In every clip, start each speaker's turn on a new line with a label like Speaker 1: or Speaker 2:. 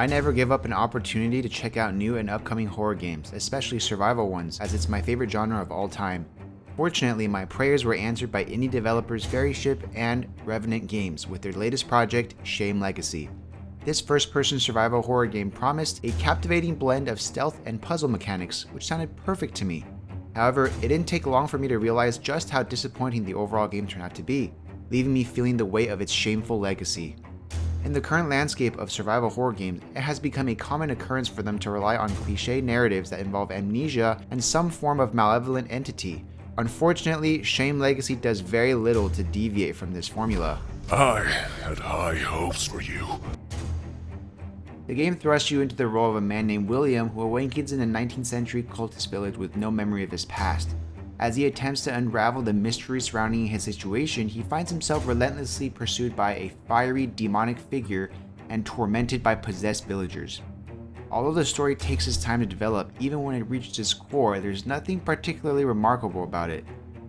Speaker 1: I never give up an opportunity to check out new and upcoming horror games, especially survival ones, as it's my favorite genre of all time. Fortunately, my prayers were answered by indie developers Fairyship and Revenant Games with their latest project, Shame Legacy. This first-person survival horror game promised a captivating blend of stealth and puzzle mechanics, which sounded perfect to me. However, it didn't take long for me to realize just how disappointing the overall game turned out to be, leaving me feeling the weight of its shameful legacy. In the current landscape of survival horror games, it has become a common occurrence for them to rely on cliché narratives that involve amnesia and some form of malevolent entity. Unfortunately, Shame Legacy does very little to deviate from this formula.
Speaker 2: I had high hopes for you.
Speaker 1: The game thrusts you into the role of a man named William who awakens in a 19th century cultist village with no memory of his past. As he attempts to unravel the mystery surrounding his situation, he finds himself relentlessly pursued by a fiery, demonic figure and tormented by possessed villagers. Although the story takes its time to develop, even when it reaches its core, there's nothing particularly remarkable about it.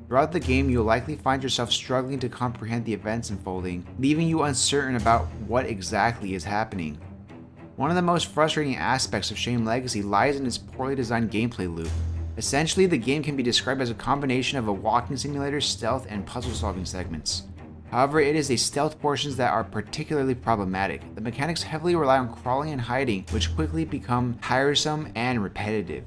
Speaker 1: Throughout the game, you'll likely find yourself struggling to comprehend the events unfolding, leaving you uncertain about what exactly is happening. One of the most frustrating aspects of Shame Legacy lies in its poorly designed gameplay loop. Essentially, the game can be described as a combination of a walking simulator, stealth, and puzzle-solving segments. However, it is the stealth portions that are particularly problematic. The mechanics heavily rely on crawling and hiding, which quickly become tiresome and repetitive.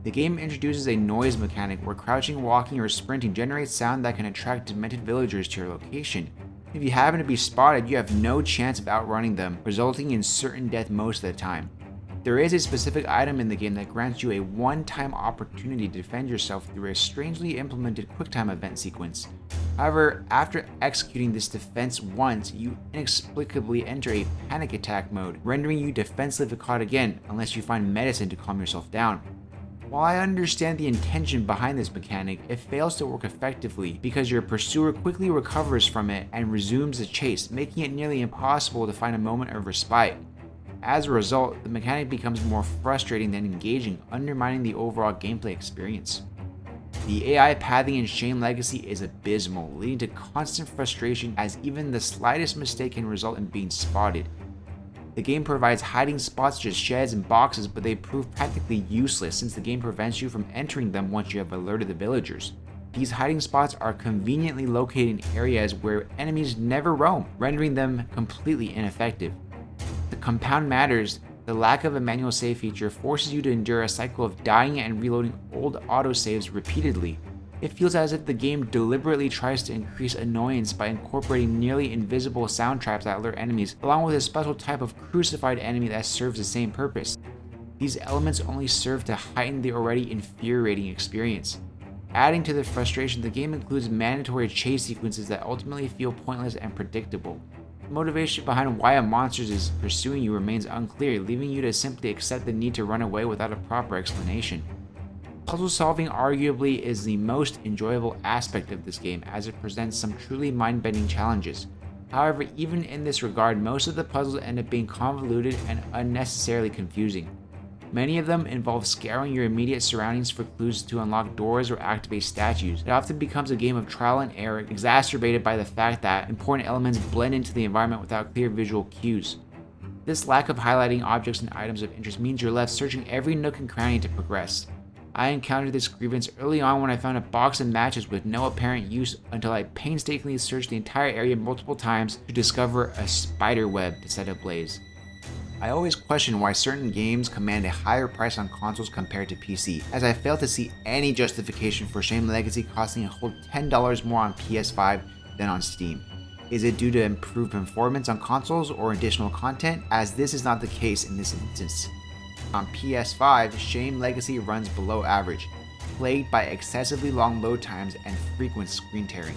Speaker 1: The game introduces a noise mechanic where crouching, walking, or sprinting generates sound that can attract demented villagers to your location. If you happen to be spotted, you have no chance of outrunning them, resulting in certain death most of the time. There is a specific item in the game that grants you a one-time opportunity to defend yourself through a strangely implemented QuickTime event sequence. However, after executing this defense once, you inexplicably enter a panic attack mode, rendering you defenseless if caught again, unless you find medicine to calm yourself down. While I understand the intention behind this mechanic, it fails to work effectively because your pursuer quickly recovers from it and resumes the chase, making it nearly impossible to find a moment of respite. As a result, the mechanic becomes more frustrating than engaging, undermining the overall gameplay experience. The AI pathing in Shame Legacy is abysmal, leading to constant frustration as even the slightest mistake can result in being spotted. The game provides hiding spots such as sheds and boxes, but they prove practically useless since the game prevents you from entering them once you have alerted the villagers. These hiding spots are conveniently located in areas where enemies never roam, rendering them completely ineffective. To compound matters, the lack of a manual save feature forces you to endure a cycle of dying and reloading old autosaves repeatedly. It feels as if the game deliberately tries to increase annoyance by incorporating nearly invisible sound traps that alert enemies, along with a special type of crucified enemy that serves the same purpose. These elements only serve to heighten the already infuriating experience. Adding to the frustration, the game includes mandatory chase sequences that ultimately feel pointless and predictable. The motivation behind why a monster is pursuing you remains unclear, leaving you to simply accept the need to run away without a proper explanation. Puzzle solving arguably is the most enjoyable aspect of this game, as it presents some truly mind-bending challenges. However, even in this regard, most of the puzzles end up being convoluted and unnecessarily confusing. Many of them involve scouring your immediate surroundings for clues to unlock doors or activate statues. It often becomes a game of trial and error, exacerbated by the fact that important elements blend into the environment without clear visual cues. This lack of highlighting objects and items of interest means you're left searching every nook and cranny to progress. I encountered this grievance early on when I found a box of matches with no apparent use until I painstakingly searched the entire area multiple times to discover a spider web to set ablaze. I always question why certain games command a higher price on consoles compared to PC, as I fail to see any justification for Shame Legacy costing a whole $10 more on PS5 than on Steam. Is it due to improved performance on consoles or additional content, as this is not the case in this instance. On PS5, Shame Legacy runs below average, plagued by excessively long load times and frequent screen tearing.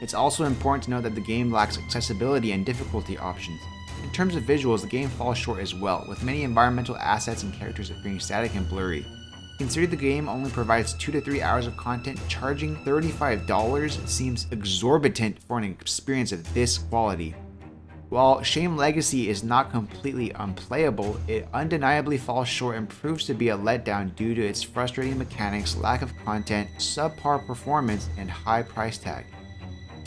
Speaker 1: It's also important to note that the game lacks accessibility and difficulty options. In terms of visuals, the game falls short as well, with many environmental assets and characters appearing static and blurry. Considering the game only provides 2 to 3 hours of content, charging $35 seems exorbitant for an experience of this quality. While Shame Legacy is not completely unplayable, it undeniably falls short and proves to be a letdown due to its frustrating mechanics, lack of content, subpar performance, and high price tag.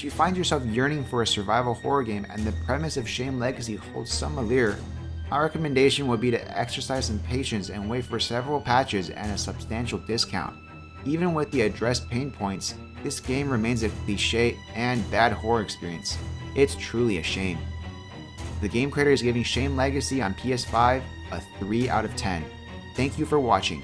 Speaker 1: If you find yourself yearning for a survival horror game and the premise of Shame Legacy holds some allure, Our recommendation would be to exercise some patience and wait for several patches and a substantial discount. Even with the addressed pain points, this game remains a cliche and bad horror experience. It's truly a shame. The game creator is giving Shame Legacy on PS5 a 3 out of 10. Thank you for watching.